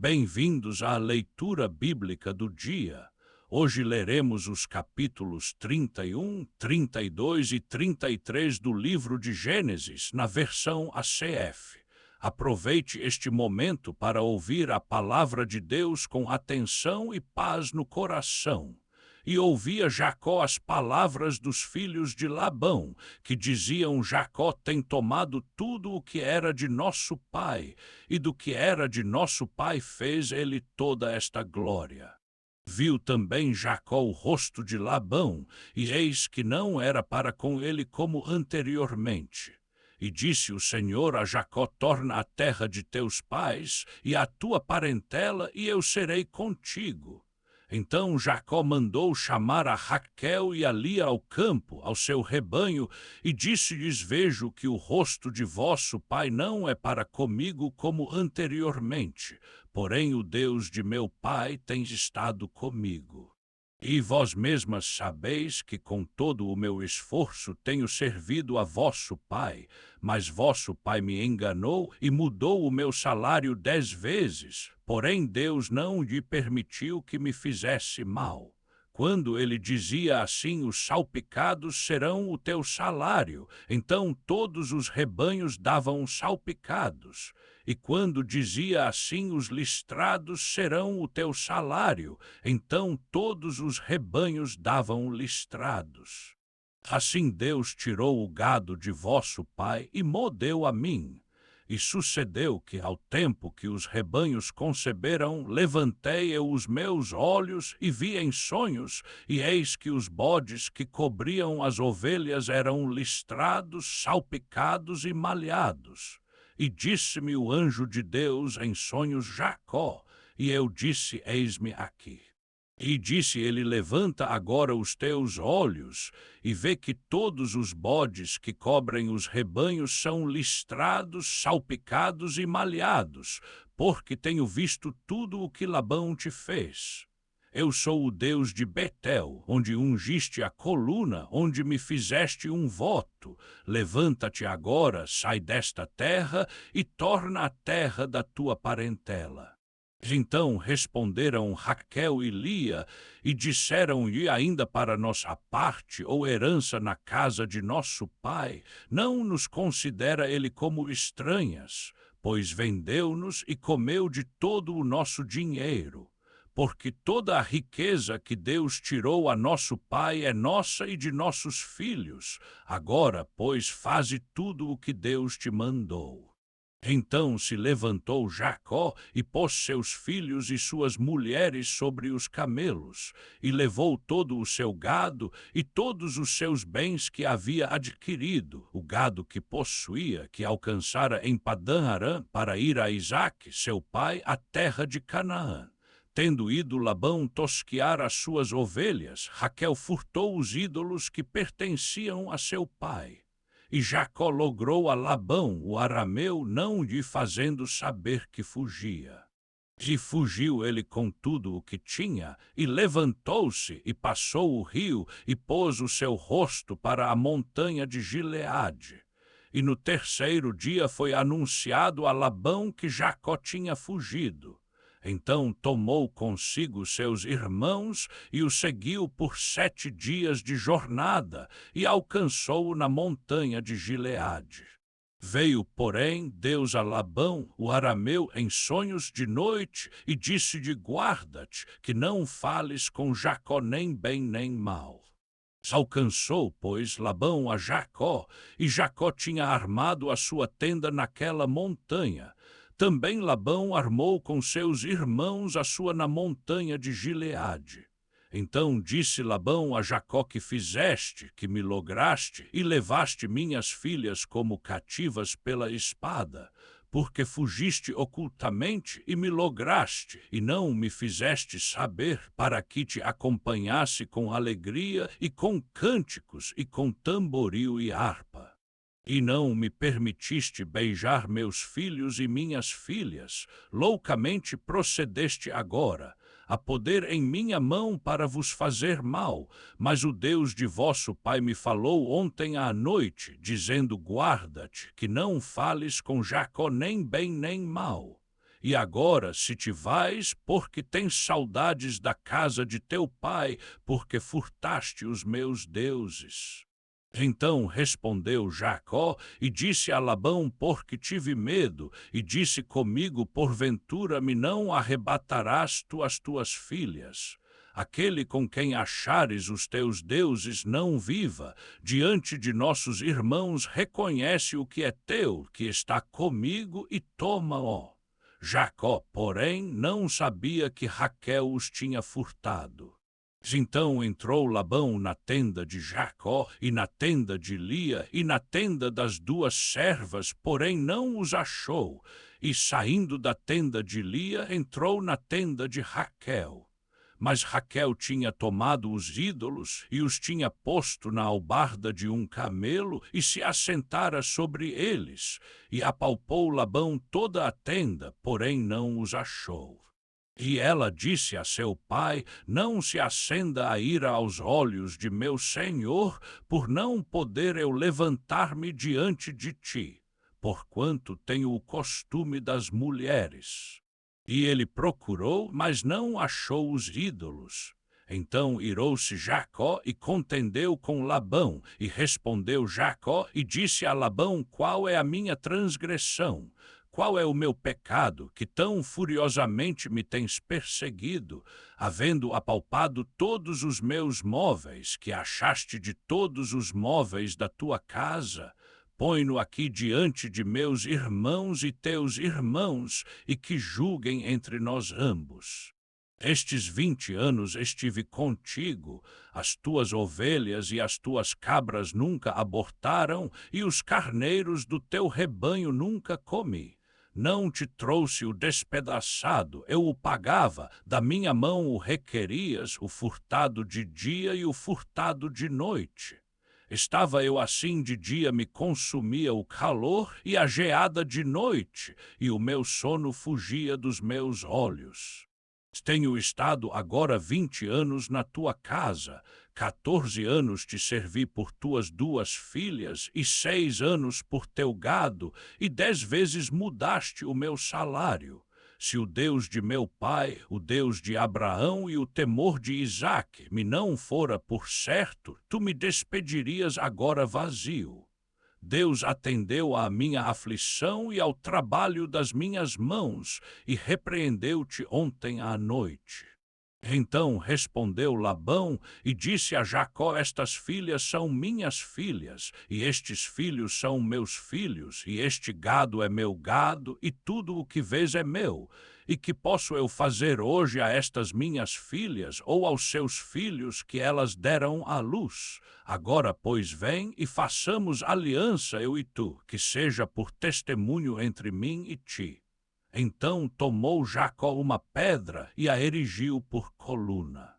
Bem-vindos à leitura bíblica do dia. Hoje leremos os capítulos 31, 32 e 33 do livro de Gênesis, na versão ACF. Aproveite este momento para ouvir a palavra de Deus com atenção e paz no coração. E ouvia Jacó as palavras dos filhos de Labão, que diziam: Jacó tem tomado tudo o que era de nosso pai, e do que era de nosso pai fez ele toda esta glória. Viu também Jacó o rosto de Labão, e eis que não era para com ele como anteriormente. E disse o Senhor a Jacó: torna a terra de teus pais, e a tua parentela, e eu serei contigo. Então Jacó mandou chamar a Raquel e a Lia ao campo, ao seu rebanho, e disse-lhes: vejo que o rosto de vosso pai não é para comigo como anteriormente, porém o Deus de meu pai tem estado comigo. E vós mesmas sabeis que com todo o meu esforço tenho servido a vosso pai, mas vosso pai me enganou e mudou o meu salário 10 vezes, porém Deus não lhe permitiu que me fizesse mal. Quando ele dizia assim: os salpicados serão o teu salário, então todos os rebanhos davam salpicados. E quando dizia assim: os listrados serão o teu salário, então todos os rebanhos davam listrados. Assim Deus tirou o gado de vosso pai e mo deu a mim. E sucedeu que, ao tempo que os rebanhos conceberam, levantei eu os meus olhos e vi em sonhos, e eis que os bodes que cobriam as ovelhas eram listrados, salpicados e malhados. E disse-me o anjo de Deus em sonhos: Jacó. E eu disse: eis-me aqui. E disse ele: levanta agora os teus olhos, e vê que todos os bodes que cobrem os rebanhos são listrados, salpicados e malhados, porque tenho visto tudo o que Labão te fez. Eu sou o Deus de Betel, onde ungiste a coluna, onde me fizeste um voto. Levanta-te agora, sai desta terra, e torna a terra da tua parentela. Então responderam Raquel e Lia, e disseram-lhe: ainda para nossa parte ou herança na casa de nosso pai, não nos considera ele como estranhas, pois vendeu-nos e comeu de todo o nosso dinheiro. Porque toda a riqueza que Deus tirou a nosso pai é nossa e de nossos filhos. Agora, pois, faze tudo o que Deus te mandou. Então se levantou Jacó e pôs seus filhos e suas mulheres sobre os camelos, e levou todo o seu gado e todos os seus bens que havia adquirido, o gado que possuía, que alcançara em Padã-Arã, para ir a Isaque, seu pai, à terra de Canaã. Tendo ido Labão tosquiar as suas ovelhas, Raquel furtou os ídolos que pertenciam a seu pai. E Jacó logrou a Labão, o arameu, não lhe fazendo saber que fugia. E fugiu ele com tudo o que tinha, e levantou-se, e passou o rio, e pôs o seu rosto para a montanha de Gileade. E no terceiro dia foi anunciado a Labão que Jacó tinha fugido. Então tomou consigo seus irmãos e o seguiu por 7 dias de jornada e alcançou-o na montanha de Gileade. Veio, porém, Deus a Labão, o arameu, em sonhos de noite e disse-lhe: guarda-te, que não fales com Jacó nem bem nem mal. Alcançou, pois, Labão a Jacó, e Jacó tinha armado a sua tenda naquela montanha. Também Labão armou com seus irmãos a sua na montanha de Gileade. Então disse Labão a Jacó: que fizeste, que me lograste, e levaste minhas filhas como cativas pela espada, porque fugiste ocultamente e me lograste, e não me fizeste saber, para que te acompanhasse com alegria e com cânticos e com tamboril e harpa. E não me permitiste beijar meus filhos e minhas filhas, loucamente procedeste agora, a poder em minha mão para vos fazer mal, mas o Deus de vosso pai me falou ontem à noite, dizendo: guarda-te, que não fales com Jacó nem bem nem mal. E agora, se te vais, porque tens saudades da casa de teu pai, porque furtaste os meus deuses. Então respondeu Jacó e disse a Labão: porque tive medo, e disse comigo: porventura me não arrebatarás tu as tuas filhas? Aquele com quem achares os teus deuses não viva, diante de nossos irmãos reconhece o que é teu, que está comigo, e toma-o. Jacó, porém, não sabia que Raquel os tinha furtado. Então entrou Labão na tenda de Jacó, e na tenda de Lia, e na tenda das duas servas, porém não os achou. E saindo da tenda de Lia, entrou na tenda de Raquel. Mas Raquel tinha tomado os ídolos e os tinha posto na albarda de um camelo e se assentara sobre eles. E apalpou Labão toda a tenda, porém não os achou. E ela disse a seu pai: não se acenda a ira aos olhos de meu senhor, por não poder eu levantar-me diante de ti, porquanto tenho o costume das mulheres. E ele procurou, mas não achou os ídolos. Então irou-se Jacó e contendeu com Labão, e respondeu Jacó e disse a Labão: qual é a minha transgressão? Qual é o meu pecado, que tão furiosamente me tens perseguido, havendo apalpado todos os meus móveis, que achaste de todos os móveis da tua casa? Põe-no aqui diante de meus irmãos e teus irmãos, e que julguem entre nós ambos. Estes 20 anos estive contigo, as tuas ovelhas e as tuas cabras nunca abortaram, e os carneiros do teu rebanho nunca comi. Não te trouxe o despedaçado, eu o pagava, da minha mão o requerias, o furtado de dia e o furtado de noite. Estava eu assim de dia, me consumia o calor, e a geada de noite, e o meu sono fugia dos meus olhos. Tenho estado agora 20 anos na tua casa, 14 anos te servi por tuas duas filhas, e 6 anos por teu gado, e 10 vezes mudaste o meu salário. Se o Deus de meu pai, o Deus de Abraão e o temor de Isaque me não fora por certo, tu me despedirias agora vazio. Deus atendeu à minha aflição e ao trabalho das minhas mãos, e repreendeu-te ontem à noite. Então respondeu Labão e disse a Jacó: estas filhas são minhas filhas, e estes filhos são meus filhos, e este gado é meu gado, e tudo o que vês é meu. E que posso eu fazer hoje a estas minhas filhas, ou aos seus filhos que elas deram à luz? Agora, pois, vem e façamos aliança, eu e tu, que seja por testemunho entre mim e ti. Então tomou Jacó uma pedra e a erigiu por coluna.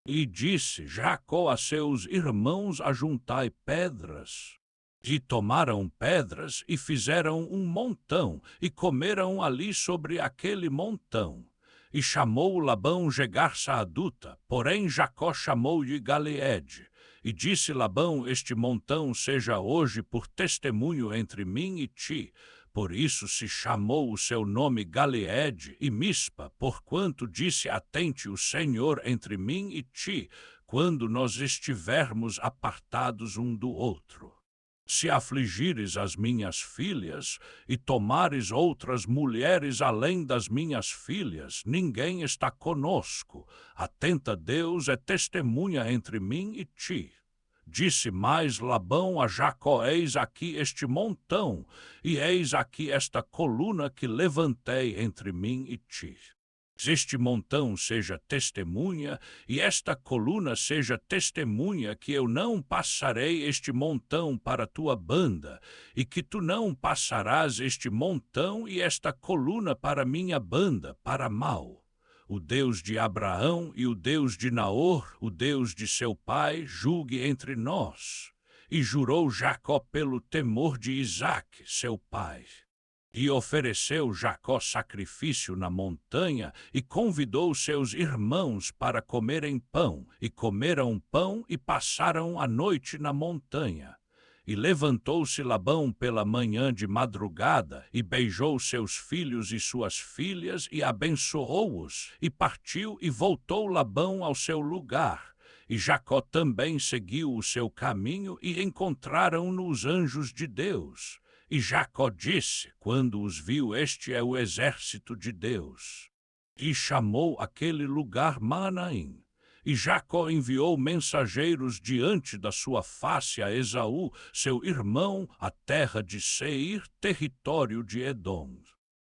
E disse Jacó a seus irmãos: ajuntai pedras. E tomaram pedras e fizeram um montão, e comeram ali sobre aquele montão. E chamou Labão Jegar-Saaduta, porém Jacó chamou-lhe Galeede. E disse Labão: este montão seja hoje por testemunho entre mim e ti. Por isso se chamou o seu nome Galeede e Mispa, porquanto disse: atente o Senhor entre mim e ti, quando nós estivermos apartados um do outro. Se afligires as minhas filhas, e tomares outras mulheres além das minhas filhas, ninguém está conosco. Atenta Deus é testemunha entre mim e ti. Disse mais Labão a Jacó: eis aqui este montão, e eis aqui esta coluna que levantei entre mim e ti. Este montão seja testemunha, e esta coluna seja testemunha, que eu não passarei este montão para tua banda, e que tu não passarás este montão e esta coluna para minha banda, para mal. O Deus de Abraão e o Deus de Naor, o Deus de seu pai, julgue entre nós. E jurou Jacó pelo temor de Isaque, seu pai. E ofereceu Jacó sacrifício na montanha, e convidou seus irmãos para comerem pão, e comeram pão e passaram a noite na montanha. E levantou-se Labão pela manhã de madrugada, e beijou seus filhos e suas filhas, e abençoou-os, e partiu, e voltou Labão ao seu lugar. E Jacó também seguiu o seu caminho, e encontraram-no os anjos de Deus. E Jacó disse, quando os viu: este é o exército de Deus. E chamou aquele lugar Manaim. E Jacó enviou mensageiros diante da sua face a Esaú, seu irmão, à terra de Seir, território de Edom.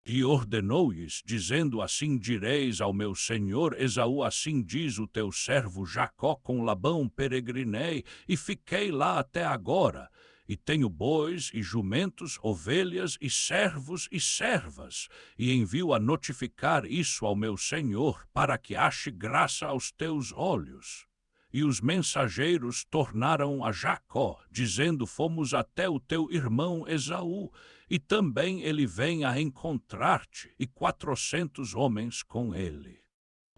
E ordenou-lhes, dizendo: assim direis ao meu senhor Esaú: assim diz o teu servo Jacó, com Labão peregrinei, e fiquei lá até agora. E tenho bois e jumentos, ovelhas e servos e servas, e envio a notificar isso ao meu senhor, para que ache graça aos teus olhos. E os mensageiros tornaram a Jacó, dizendo: fomos até o teu irmão Esaú, e também ele vem a encontrar-te, e 400 homens com ele.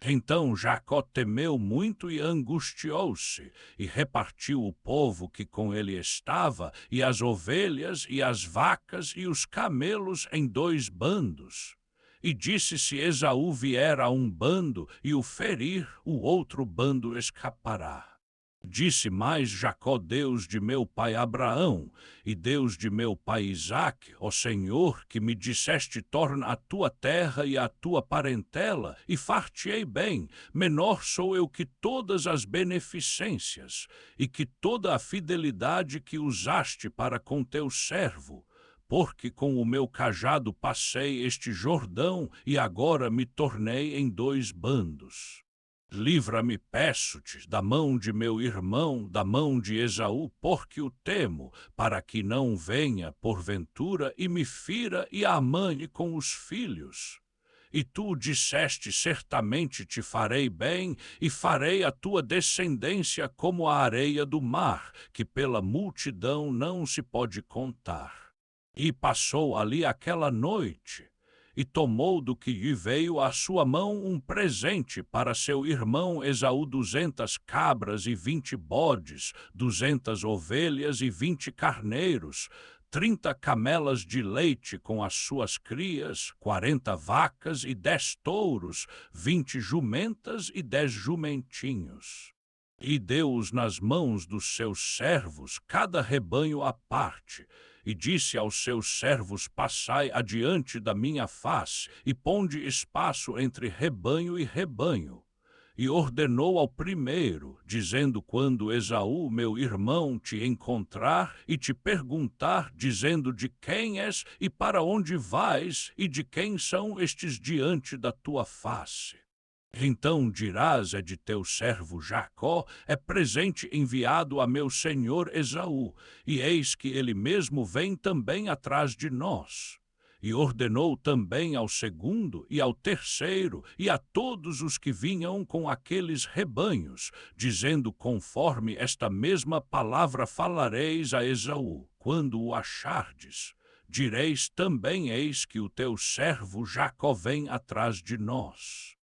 Então Jacó temeu muito e angustiou-se, e repartiu o povo que com ele estava, e as ovelhas, e as vacas, e os camelos em 2 bandos. E disse: se Esaú vier a um bando e o ferir, o outro bando escapará. Disse mais Jacó: Deus de meu pai Abraão, e Deus de meu pai Isaque, ó Senhor, que me disseste: torna a tua terra e a tua parentela, e far-te-ei bem, menor sou eu que todas as beneficências, e que toda a fidelidade que usaste para com teu servo. Porque com o meu cajado passei este Jordão, e agora me tornei em 2 bandos. Livra-me, peço-te, da mão de meu irmão, da mão de Esaú, porque o temo, para que não venha, porventura, e me fira e a amane com os filhos. E tu disseste: certamente te farei bem, e farei a tua descendência como a areia do mar, que pela multidão não se pode contar. E passou ali aquela noite, e tomou do que lhe veio à sua mão um presente para seu irmão Esaú: 200 cabras e 20 bodes, 200 ovelhas e 20 carneiros, 30 camelas de leite com as suas crias, 40 vacas e 10 touros, 20 jumentas e 10 jumentinhos. E deu-os nas mãos dos seus servos, cada rebanho à parte, e disse aos seus servos: passai adiante da minha face, e ponde espaço entre rebanho e rebanho. E ordenou ao primeiro, dizendo: quando Esaú, meu irmão, te encontrar e te perguntar, dizendo: de quem és e para onde vais, e de quem são estes diante da tua face? Então dirás: é de teu servo Jacó, é presente enviado a meu senhor Esaú, e eis que ele mesmo vem também atrás de nós. E ordenou também ao segundo e ao terceiro e a todos os que vinham com aqueles rebanhos, dizendo: conforme esta mesma palavra falareis a Esaú, quando o achardes. Direis também: eis que o teu servo Jacó vem atrás de nós.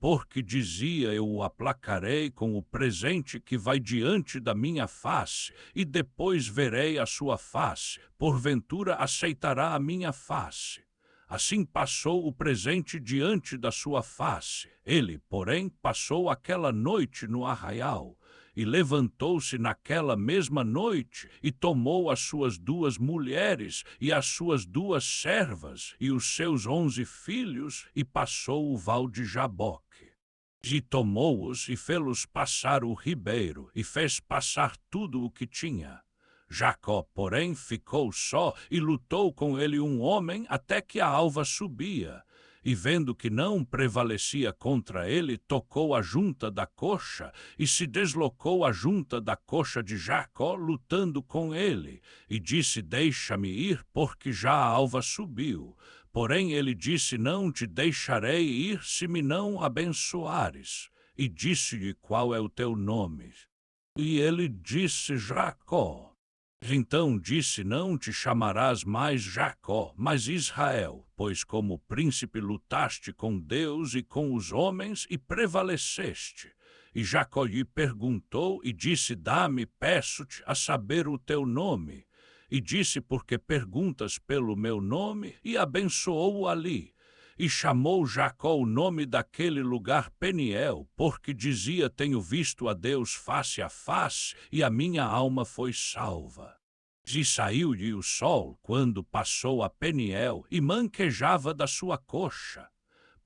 Porque dizia: eu o aplacarei com o presente que vai diante da minha face, e depois verei a sua face, porventura aceitará a minha face. Assim passou o presente diante da sua face. Ele, porém, passou aquela noite no arraial, e levantou-se naquela mesma noite, e tomou as suas 2 mulheres, e as suas 2 servas, e os seus 11 filhos, e passou o val de Jaboque. E tomou-os, e fê-los passar o ribeiro, e fez passar tudo o que tinha. Jacó, porém, ficou só, e lutou com ele um homem, até que a alva subia. E vendo que não prevalecia contra ele, tocou a junta da coxa, e se deslocou a junta da coxa de Jacó, lutando com ele. E disse: deixa-me ir, porque já a alva subiu. Porém ele disse: não te deixarei ir, se me não abençoares. E disse-lhe: qual é o teu nome? E ele disse: Jacó. Então disse: não te chamarás mais Jacó, mas Israel, pois como príncipe lutaste com Deus e com os homens e prevaleceste. E Jacó lhe perguntou e disse: dá-me, peço-te, a saber o teu nome. e disse: porque perguntas pelo meu nome? E abençoou-o ali. E chamou Jacó o nome daquele lugar Peniel, porque dizia: tenho visto a Deus face a face, e a minha alma foi salva. E saiu-lhe o sol quando passou a Peniel, e manquejava da sua coxa.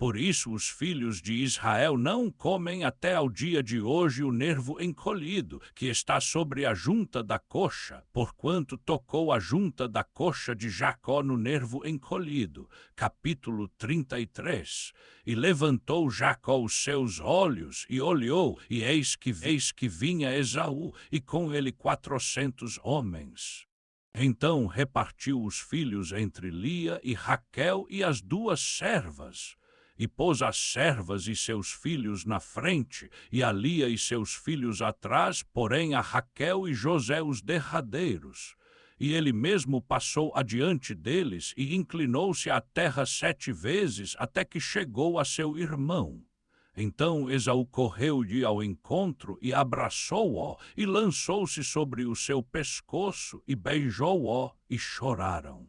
Por isso os filhos de Israel não comem até ao dia de hoje o nervo encolhido, que está sobre a junta da coxa, porquanto tocou a junta da coxa de Jacó no nervo encolhido. Capítulo 33. E levantou Jacó os seus olhos, e olhou, e eis que vinha Esaú, e com ele 400 homens. Então repartiu os filhos entre Lia e Raquel e as duas servas. E pôs as servas e seus filhos na frente, e a Lia e seus filhos atrás, porém a Raquel e José os derradeiros. E ele mesmo passou adiante deles, e inclinou-se à terra 7 vezes, até que chegou a seu irmão. Então Esaú correu-lhe ao encontro, e abraçou-o, e lançou-se sobre o seu pescoço, e beijou-o, e choraram.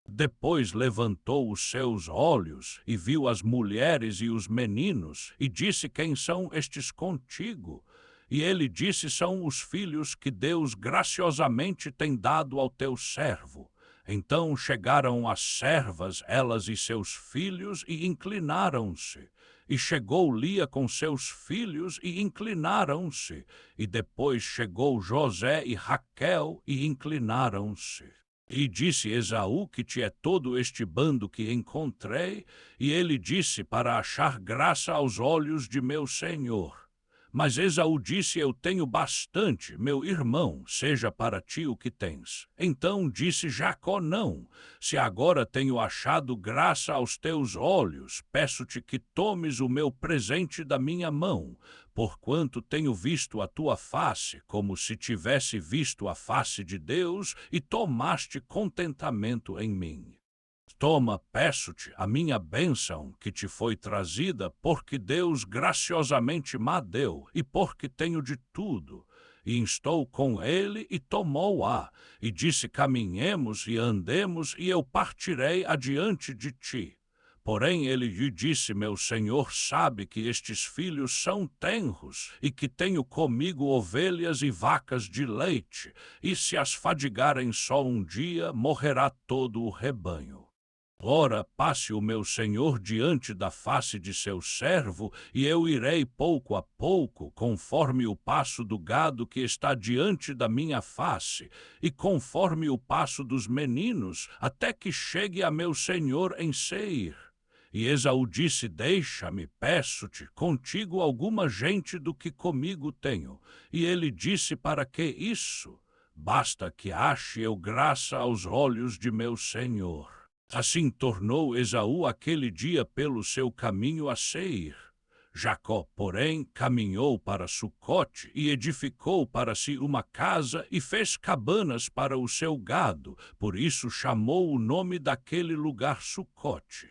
Depois levantou os seus olhos, e viu as mulheres e os meninos, e disse: quem são estes contigo? E ele disse: são os filhos que Deus graciosamente tem dado ao teu servo. Então chegaram as servas, elas e seus filhos, e inclinaram-se. E chegou Lia com seus filhos, e inclinaram-se. E depois chegou José e Raquel, e inclinaram-se. E disse Esaú: que te é todo este bando que encontrei? E ele disse: para achar graça aos olhos de meu senhor. Mas Esaú disse: eu tenho bastante, meu irmão, seja para ti o que tens. Então disse Jacó: não, se agora tenho achado graça aos teus olhos, peço-te que tomes o meu presente da minha mão, porquanto tenho visto a tua face, como se tivesse visto a face de Deus, e tomaste contentamento em mim. Toma, peço-te, a minha bênção que te foi trazida, porque Deus graciosamente m'a deu, e porque tenho de tudo. E instou com ele, e tomou-a, e disse: caminhemos e andemos, e eu partirei adiante de ti. Porém ele lhe disse: meu senhor sabe que estes filhos são tenros, e que tenho comigo ovelhas e vacas de leite, e se as fadigarem só um dia, morrerá todo o rebanho. Ora, passe o meu senhor diante da face de seu servo, e eu irei pouco a pouco, conforme o passo do gado que está diante da minha face, e conforme o passo dos meninos, até que chegue a meu senhor em Seir. E Esaú disse: deixa-me, peço-te, contigo alguma gente do que comigo tenho. E ele disse: para que isso? Basta que ache eu graça aos olhos de meu senhor. Assim tornou Esaú aquele dia pelo seu caminho a Seir. Jacó, porém, caminhou para Sucote e edificou para si uma casa e fez cabanas para o seu gado, por isso chamou o nome daquele lugar Sucote.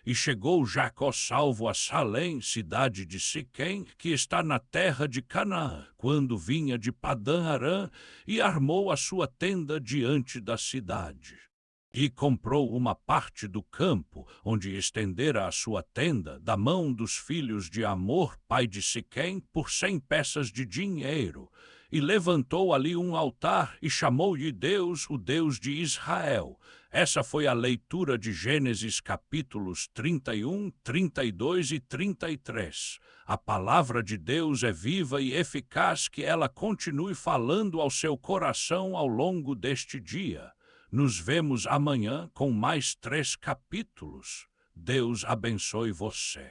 E chegou Jacó salvo a Salém, cidade de Siquém, que está na terra de Canaã, quando vinha de Padã-Arã, e armou a sua tenda diante da cidade. E comprou uma parte do campo, onde estendera a sua tenda, da mão dos filhos de Amor, pai de Siquém, por 100 peças de dinheiro. E levantou ali um altar, e chamou-lhe Deus, o Deus de Israel. Essa foi a leitura de Gênesis capítulos 31, 32 e 33. A palavra de Deus é viva e eficaz, que ela continue falando ao seu coração ao longo deste dia. Nos vemos amanhã com mais 3 capítulos. Deus abençoe você.